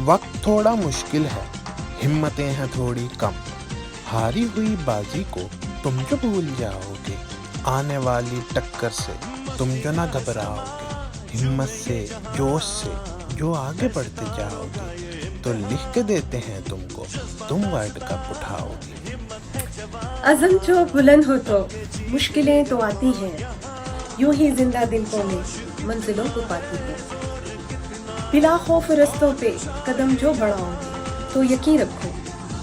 वक्त थोड़ा मुश्किल है, हिम्मतें हैं थोड़ी कम। हारी हुई बाजी को तुम जो भूल जाओगे, आने वाली टक्कर से तुम जो ना घबराओगे। हिम्मत से, जोश से जो आगे बढ़ते जाओगे, तो लिख के देते हैं तुमको, तुम वर्ल्ड कप उठाओगे। अज़म जो बुलंद हो तो मुश्किलें तो आती हैं, यूं ही जिंदा दिलों में मंजिलों को पाती है। बिला खौफ रस्तों पे कदम जो बढ़ाओगे, तो यकीन रखो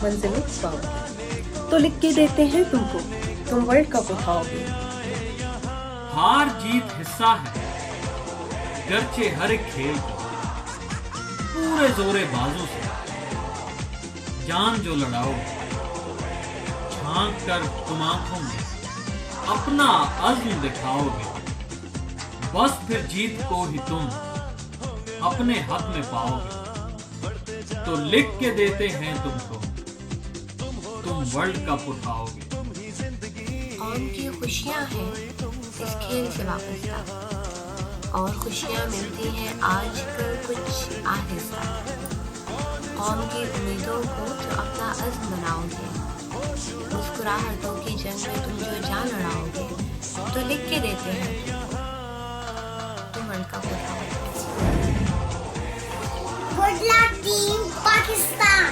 मंजिलों को पाओगे। तो लिख के देते हैं तुमको, तुम वर्ल्ड कप उठाओगे। हार जीत हिस्सा है गर्चे हर एक खेल का, पूरे जोरे बाजू से जान जो लड़ाओगे। झांक कर तुम आंखों में अपना अज़्म दिखाओगे, बस फिर जीत को ही तुम अपने हक में पाओगे। तो लिख के देते हैं तुमको, तुम वर्ल्ड कप उठाओगे। कौम की खुशियाँ हैं इस खेल से वाबस्ता, और खुशियाँ मिलती हैं आजकल कुछ आहिस्ता। कौम की उम्मीदों को तो अपना अज़्म बनाओगे, मुस्कुराहटों की जंग में तुम जो जान लड़ाओगे। तो लिख के देते हैं तुम वर्ल्ड कप उठाओगे। Good luck, team Pakistan!